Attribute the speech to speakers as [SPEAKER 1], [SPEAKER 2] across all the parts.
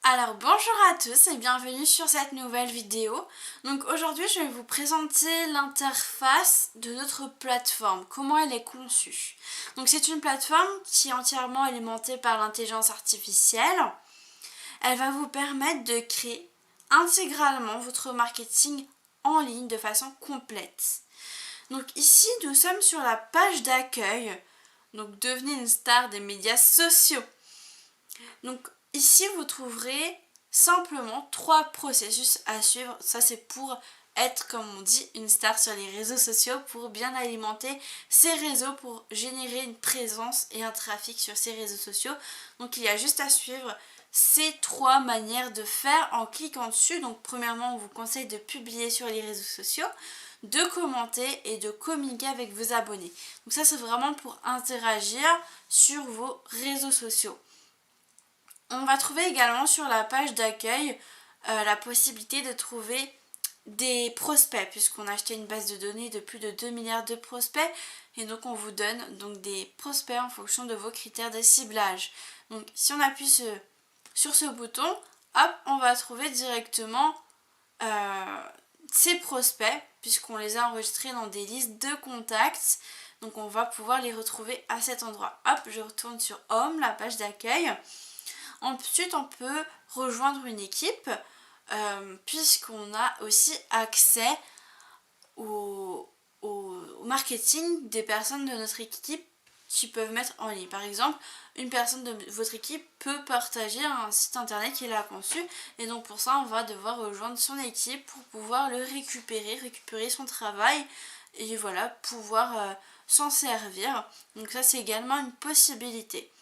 [SPEAKER 1] Alors bonjour à tous et bienvenue sur cette nouvelle vidéo. Donc aujourd'hui je vais vous présenter l'interface de notre plateforme, comment elle est conçue. Donc c'est une plateforme qui est entièrement alimentée par l'intelligence artificielle. Elle va vous permettre de créer intégralement votre marketing en ligne de façon complète. Donc ici nous sommes sur la page d'accueil, donc devenez une star des médias sociaux. Donc ici, vous trouverez simplement 3 processus à suivre. Ça, c'est pour être, comme on dit, une star sur les réseaux sociaux, pour bien alimenter ces réseaux, pour générer une présence et un trafic sur ces réseaux sociaux. Donc il y a juste à suivre ces 3 manières de faire en cliquant dessus. Donc premièrement, on vous conseille de publier sur les réseaux sociaux, de commenter et de communiquer avec vos abonnés. Donc ça, c'est vraiment pour interagir sur vos réseaux sociaux. On va trouver également sur la page d'accueil la possibilité de trouver des prospects, puisqu'on a acheté une base de données de plus de 2 milliards de prospects, et donc on vous donne donc des prospects en fonction de vos critères de ciblage. Donc si on appuie sur ce bouton, hop, on va trouver directement ces prospects, puisqu'on les a enregistrés dans des listes de contacts. Donc on va pouvoir les retrouver à cet endroit. Hop, je retourne sur Home, la page d'accueil. Ensuite, on peut rejoindre une équipe puisqu'on a aussi accès au marketing des personnes de notre équipe qui peuvent mettre en ligne. Par exemple, une personne de votre équipe peut partager un site internet qu'elle a conçu, et donc pour ça, on va devoir rejoindre son équipe pour pouvoir le récupérer son travail, et voilà, pouvoir s'en servir. Donc ça, c'est également une possibilité.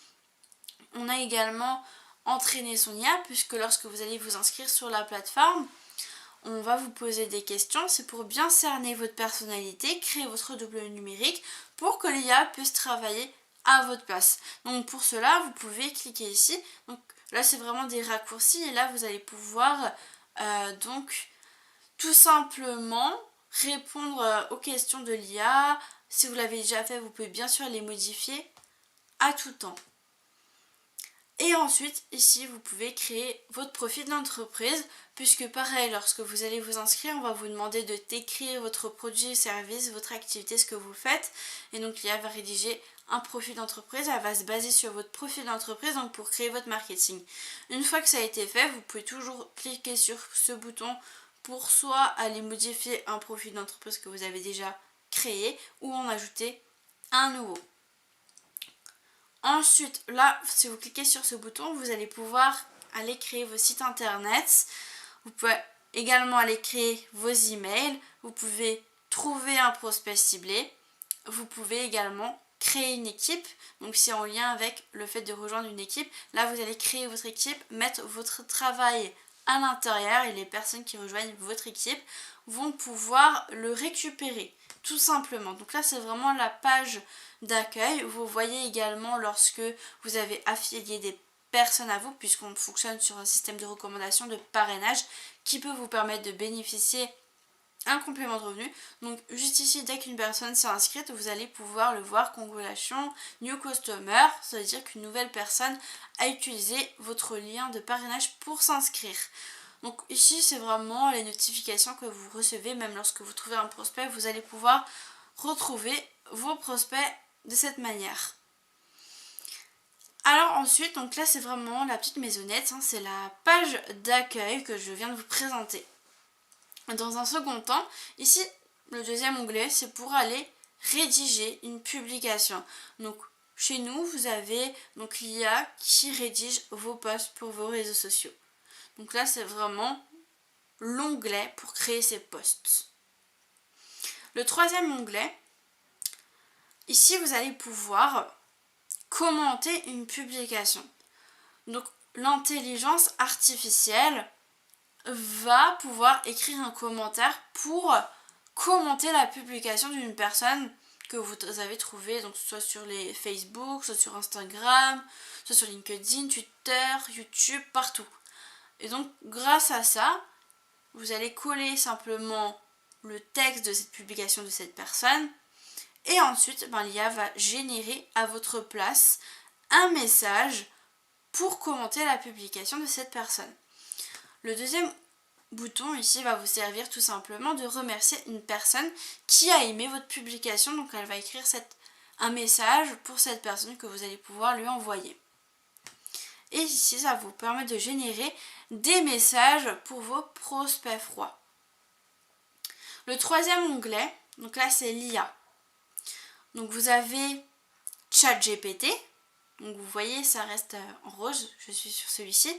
[SPEAKER 1] On a également entraîner son IA, puisque lorsque vous allez vous inscrire sur la plateforme, on va vous poser des questions. C'est pour bien cerner votre personnalité, créer votre double numérique pour que l'IA puisse travailler à votre place. Donc pour cela, vous pouvez cliquer ici. Donc là, c'est vraiment des raccourcis, et là, vous allez pouvoir donc tout simplement répondre aux questions de l'IA. Si vous l'avez déjà fait, vous pouvez bien sûr les modifier à tout temps. Et ensuite, ici, vous pouvez créer votre profil d'entreprise, puisque pareil, lorsque vous allez vous inscrire, on va vous demander de décrire votre produit, service, votre activité, ce que vous faites. Et donc, l'IA va rédiger un profil d'entreprise, elle va se baser sur votre profil d'entreprise, donc pour créer votre marketing. Une fois que ça a été fait, vous pouvez toujours cliquer sur ce bouton pour soit aller modifier un profil d'entreprise que vous avez déjà créé, ou en ajouter un nouveau. Ensuite, là, si vous cliquez sur ce bouton, vous allez pouvoir aller créer vos sites internet. Vous pouvez également aller créer vos emails. Vous pouvez trouver un prospect ciblé. Vous pouvez également créer une équipe. Donc c'est en lien avec le fait de rejoindre une équipe. Là, vous allez créer votre équipe, mettre votre travail à l'intérieur, et les personnes qui rejoignent votre équipe vont pouvoir le récupérer, tout simplement. Donc là, c'est vraiment la page d'accueil. Vous voyez également lorsque vous avez affilié des personnes à vous, puisqu'on fonctionne sur un système de recommandation, de parrainage, qui peut vous permettre de bénéficier un complément de revenu. Donc juste ici, dès qu'une personne s'est inscrite, vous allez pouvoir le voir, congratulations, new customer, ça veut dire qu'une nouvelle personne a utilisé votre lien de parrainage pour s'inscrire. Donc ici, c'est vraiment les notifications que vous recevez, même lorsque vous trouvez un prospect, vous allez pouvoir retrouver vos prospects de cette manière. Alors ensuite, donc là c'est vraiment la petite maisonnette, c'est la page d'accueil que je viens de vous présenter. Dans un second temps, ici, le deuxième onglet, c'est pour aller rédiger une publication. Donc, chez nous, vous avez donc l'IA qui rédige vos posts pour vos réseaux sociaux. Donc là, c'est vraiment l'onglet pour créer ces posts. Le troisième onglet, ici, vous allez pouvoir commenter une publication. Donc, l'intelligence artificielle va pouvoir écrire un commentaire pour commenter la publication d'une personne que vous avez trouvée, donc soit sur les Facebook, soit sur Instagram, soit sur LinkedIn, Twitter, YouTube, partout. Et donc grâce à ça, vous allez coller simplement le texte de cette publication de cette personne, et ensuite l'IA va générer à votre place un message pour commenter la publication de cette personne. Le deuxième bouton ici va vous servir tout simplement de remercier une personne qui a aimé votre publication. Donc elle va écrire un message pour cette personne que vous allez pouvoir lui envoyer. Et ici, ça vous permet de générer des messages pour vos prospects froids. Le troisième onglet, donc là c'est l'IA. Donc vous avez ChatGPT. Donc vous voyez, ça reste en rose, je suis sur celui-ci.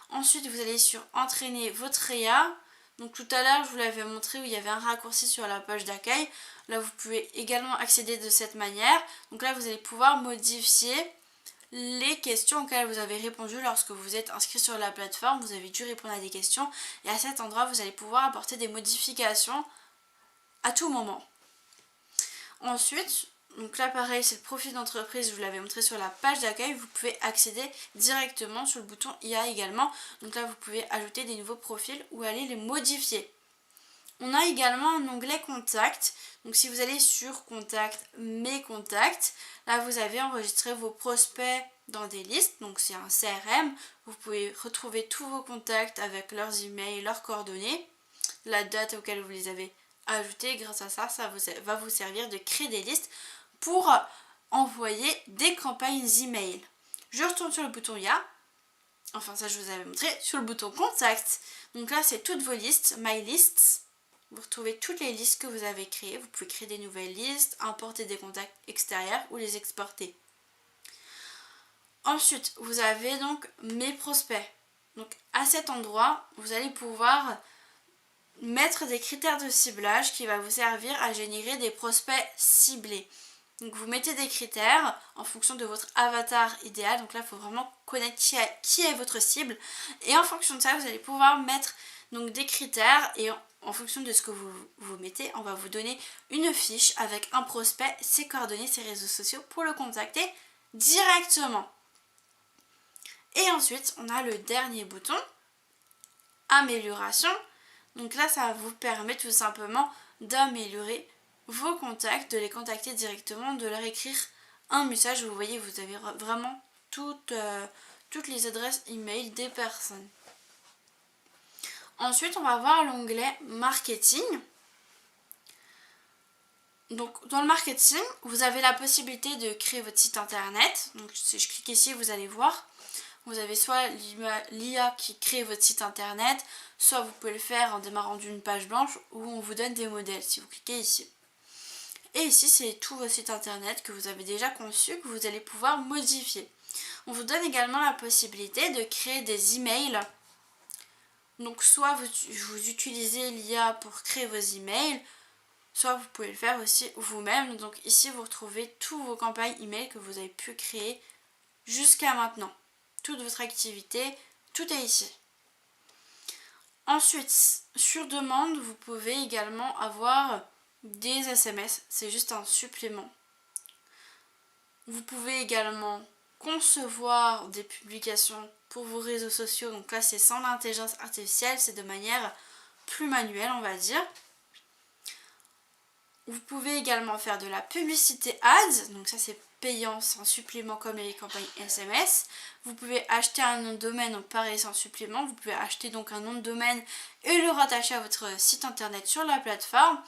[SPEAKER 1] Ensuite, vous allez sur entraîner votre IA. Donc tout à l'heure, je vous l'avais montré où il y avait un raccourci sur la page d'accueil. Là, vous pouvez également accéder de cette manière. Donc là, vous allez pouvoir modifier les questions auxquelles vous avez répondu lorsque vous êtes inscrit sur la plateforme. Vous avez dû répondre à des questions. Et à cet endroit, vous allez pouvoir apporter des modifications à tout moment. Ensuite, donc là pareil, c'est le profil d'entreprise, je vous l'avais montré sur la page d'accueil. Vous pouvez accéder directement sur le bouton IA également. Donc là, vous pouvez ajouter des nouveaux profils ou aller les modifier. On a également un onglet contact. Donc si vous allez sur contact, mes contacts, là vous avez enregistré vos prospects dans des listes. Donc c'est un CRM. Vous pouvez retrouver tous vos contacts avec leurs emails, leurs coordonnées, la date auquel vous les avez ajoutés. Grâce à ça, ça va vous servir de créer des listes pour envoyer des campagnes email. Je retourne sur le bouton IA. Enfin ça je vous avais montré sur le bouton contact. Donc là c'est toutes vos listes, my lists. Vous retrouvez toutes les listes que vous avez créées. Vous pouvez créer des nouvelles listes, importer des contacts extérieurs ou les exporter. Ensuite, vous avez donc mes prospects. Donc à cet endroit, vous allez pouvoir mettre des critères de ciblage qui va vous servir à générer des prospects ciblés. Donc vous mettez des critères en fonction de votre avatar idéal. Donc là, il faut vraiment connaître qui est votre cible. Et en fonction de ça, vous allez pouvoir mettre donc des critères et en fonction de ce que vous mettez, on va vous donner une fiche avec un prospect, ses coordonnées, ses réseaux sociaux pour le contacter directement. Et ensuite, on a le dernier bouton, amélioration. Donc là, ça vous permet tout simplement d'améliorer vos contacts, de les contacter directement, de leur écrire un message. Vous voyez, vous avez vraiment toutes les adresses email des personnes. Ensuite, on va voir l'onglet marketing. Donc, dans le marketing, vous avez la possibilité de créer votre site internet. Donc, si je clique ici, vous allez voir. Vous avez soit l'IA qui crée votre site internet, soit vous pouvez le faire en démarrant d'une page blanche où on vous donne des modèles si vous cliquez ici. Et ici, c'est tout votre site internet que vous avez déjà conçu, que vous allez pouvoir modifier. On vous donne également la possibilité de créer des emails. Donc soit vous utilisez l'IA pour créer vos emails, soit vous pouvez le faire aussi vous-même. Donc ici vous retrouvez tous vos campagnes email que vous avez pu créer jusqu'à maintenant. Toute votre activité, tout est ici. Ensuite, sur demande, vous pouvez également avoir des SMS, c'est juste un supplément. Vous pouvez également concevoir des publications pour vos réseaux sociaux. Donc là, c'est sans l'intelligence artificielle, c'est de manière plus manuelle, on va dire. Vous pouvez également faire de la publicité ads, donc ça c'est payant sans supplément comme les campagnes SMS. Vous pouvez acheter un nom de domaine, donc pareil sans supplément. Vous pouvez acheter donc un nom de domaine et le rattacher à votre site internet sur la plateforme.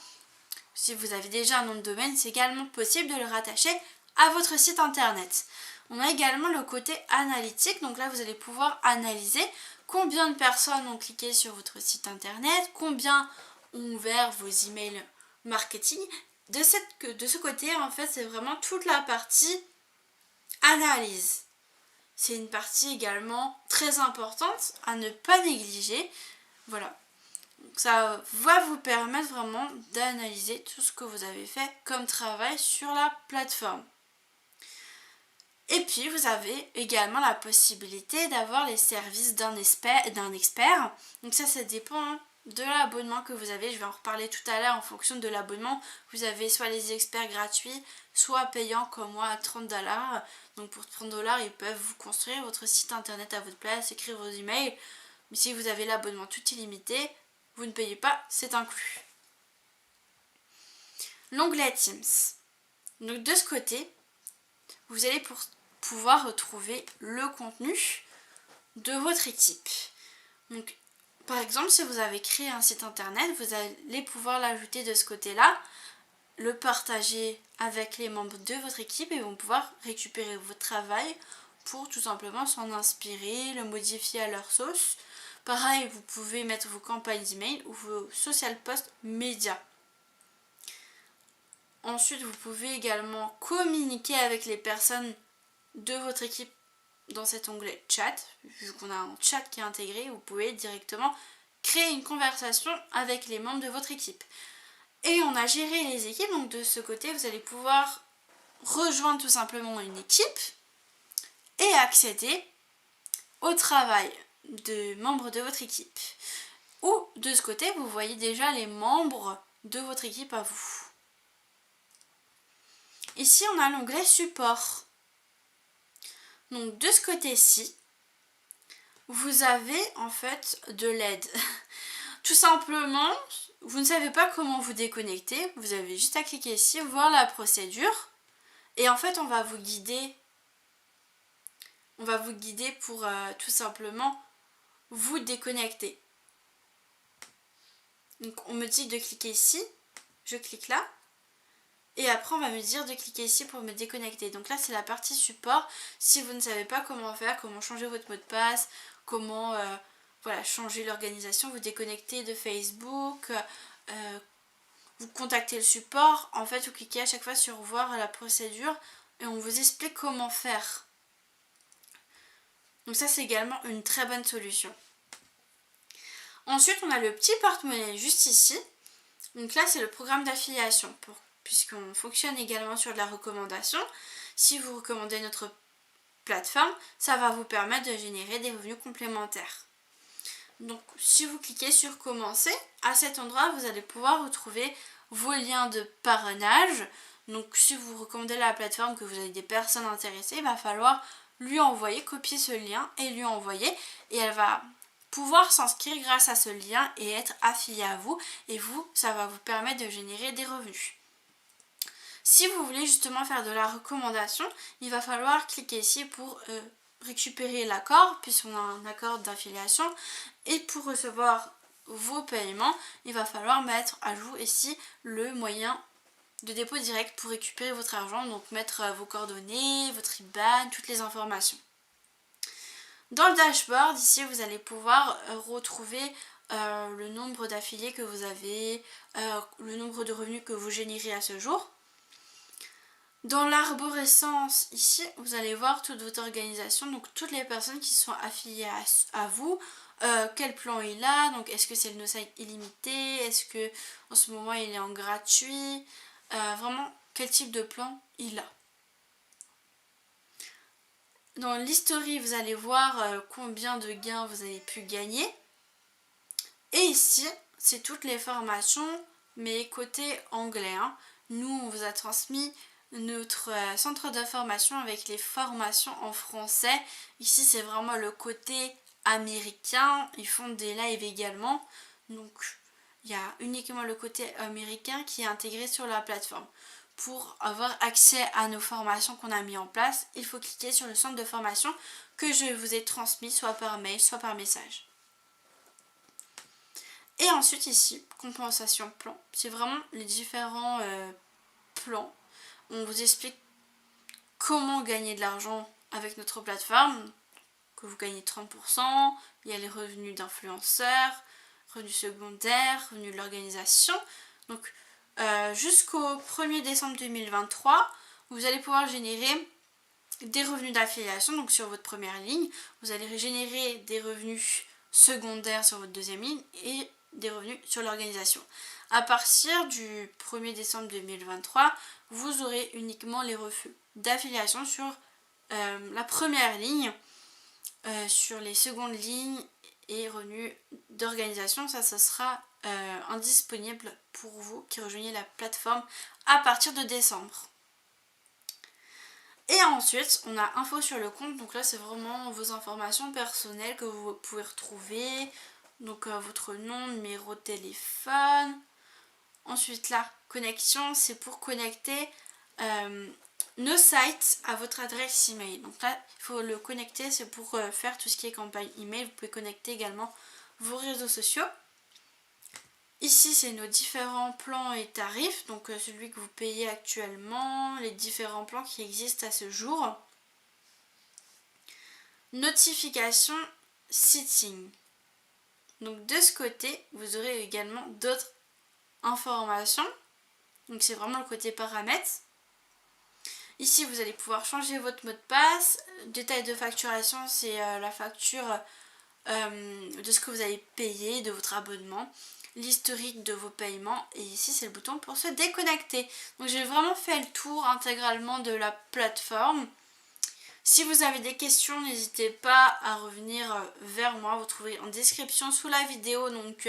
[SPEAKER 1] Si vous avez déjà un nom de domaine, c'est également possible de le rattacher à votre site internet. On a également le côté analytique, donc là vous allez pouvoir analyser combien de personnes ont cliqué sur votre site internet, combien ont ouvert vos emails marketing. De ce côté, en fait, c'est vraiment toute la partie analyse. C'est une partie également très importante à ne pas négliger. Voilà. Donc ça va vous permettre vraiment d'analyser tout ce que vous avez fait comme travail sur la plateforme. Et puis, vous avez également la possibilité d'avoir les services d'un expert. Donc ça dépend de l'abonnement que vous avez. Je vais en reparler tout à l'heure en fonction de l'abonnement. Vous avez soit les experts gratuits, soit payants comme moi à 30 $. Donc pour 30 $, ils peuvent vous construire votre site internet à votre place, écrire vos emails. Mais si vous avez l'abonnement tout illimité, vous ne payez pas, c'est inclus. L'onglet Teams. Donc de ce côté, vous allez pouvoir retrouver le contenu de votre équipe. Donc, par exemple, si vous avez créé un site internet, vous allez pouvoir l'ajouter de ce côté-là, le partager avec les membres de votre équipe et vont pouvoir récupérer votre travail pour tout simplement s'en inspirer, le modifier à leur sauce. Pareil, vous pouvez mettre vos campagnes d'email ou vos social posts médias. Ensuite, vous pouvez également communiquer avec les personnes de votre équipe dans cet onglet chat. Vu qu'on a un chat qui est intégré, vous pouvez directement créer une conversation avec les membres de votre équipe. Et on a géré les équipes, donc de ce côté, vous allez pouvoir rejoindre tout simplement une équipe et accéder au travail de membres de votre équipe. Ou de ce côté, vous voyez déjà les membres de votre équipe à vous. Ici, on a l'onglet support. Donc de ce côté-ci, vous avez en fait de l'aide. Tout simplement, vous ne savez pas comment vous déconnecter, vous avez juste à cliquer ici, voir la procédure. Et en fait, on va vous guider. On va vous guider pour tout simplement vous déconnecter. Donc on me dit de cliquer ici, je clique là. Et après on va me dire de cliquer ici pour me déconnecter. Donc là c'est la partie support. Si vous ne savez pas comment faire, comment changer votre mot de passe, comment voilà, changer l'organisation, vous déconnecter de Facebook, vous contactez le support. En fait vous cliquez à chaque fois sur voir la procédure et on vous explique comment faire. Donc ça c'est également une très bonne solution. Ensuite on a le petit porte-monnaie juste ici. Donc là c'est le programme d'affiliation puisqu'on fonctionne également sur de la recommandation. Si vous recommandez notre plateforme, ça va vous permettre de générer des revenus complémentaires. Donc si vous cliquez sur commencer, à cet endroit vous allez pouvoir retrouver vos liens de parrainage. Donc si vous recommandez la plateforme, que vous avez des personnes intéressées, il va falloir lui envoyer, copier ce lien et lui envoyer, et elle va pouvoir s'inscrire grâce à ce lien et être affiliée à vous, et vous, ça va vous permettre de générer des revenus. Si vous voulez justement faire de la recommandation, il va falloir cliquer ici pour récupérer l'accord, puisqu'on a un accord d'affiliation, et pour recevoir vos paiements, il va falloir mettre à jour ici le moyen de dépôt direct pour récupérer votre argent, donc mettre vos coordonnées, votre IBAN, toutes les informations. Dans le dashboard, ici, vous allez pouvoir retrouver le nombre d'affiliés que vous avez, le nombre de revenus que vous générez à ce jour. Dans l'arborescence, ici, vous allez voir toute votre organisation, donc toutes les personnes qui sont affiliées à vous, quel plan il a, donc est-ce que c'est le no-site illimité, est-ce que en ce moment il est en gratuit, vraiment quel type de plan il a. Dans l'history, vous allez voir combien de gains vous avez pu gagner. Et ici, c'est toutes les formations, mais côté anglais. Nous, on vous a transmis notre centre de formation avec les formations en français. Ici, c'est vraiment le côté américain. Ils font des lives également. Donc, il y a uniquement le côté américain qui est intégré sur la plateforme. Pour avoir accès à nos formations qu'on a mis en place, il faut cliquer sur le centre de formation que je vous ai transmis soit par mail, soit par message. Et ensuite ici, compensation plan. C'est vraiment les différents plans. On vous explique comment gagner de l'argent avec notre plateforme. Que vous gagnez 30%, il y a les revenus d'influenceurs, revenus secondaires, revenus de l'organisation. Donc jusqu'au 1er décembre 2023, vous allez pouvoir générer des revenus d'affiliation. Donc sur votre première ligne, vous allez générer des revenus secondaires sur votre deuxième ligne et des revenus sur l'organisation. À partir du 1er décembre 2023, vous aurez uniquement les revenus d'affiliation sur la première ligne, sur les secondes lignes et revenus d'organisation. Ça sera indisponible pour vous qui rejoignez la plateforme à partir de décembre. Et ensuite, on a info sur le compte. Donc là, c'est vraiment vos informations personnelles que vous pouvez retrouver. Donc votre nom, numéro de téléphone. Ensuite, la connexion, c'est pour connecter nos sites à votre adresse email. Donc là, il faut le connecter, c'est pour faire tout ce qui est campagne email. Vous pouvez connecter également vos réseaux sociaux. Ici, c'est nos différents plans et tarifs, donc celui que vous payez actuellement, les différents plans qui existent à ce jour. Notification setting. Donc de ce côté, vous aurez également d'autres informations. Donc c'est vraiment le côté paramètres. Ici, vous allez pouvoir changer votre mot de passe. Détail de facturation, c'est la facture de ce que vous avez payé, de votre abonnement. L'historique de vos paiements. Et ici, c'est le bouton pour se déconnecter. Donc j'ai vraiment fait le tour intégralement de la plateforme. Si vous avez des questions, n'hésitez pas à revenir vers moi. Vous trouverez en description sous la vidéo donc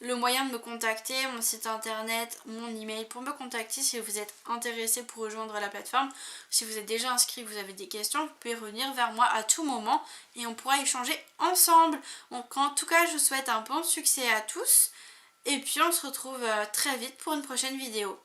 [SPEAKER 1] le moyen de me contacter, mon site internet, mon email pour me contacter si vous êtes intéressé pour rejoindre la plateforme. Si vous êtes déjà inscrit, vous avez des questions, vous pouvez revenir vers moi à tout moment et on pourra échanger ensemble. Donc en tout cas, je vous souhaite un bon succès à tous et puis on se retrouve très vite pour une prochaine vidéo.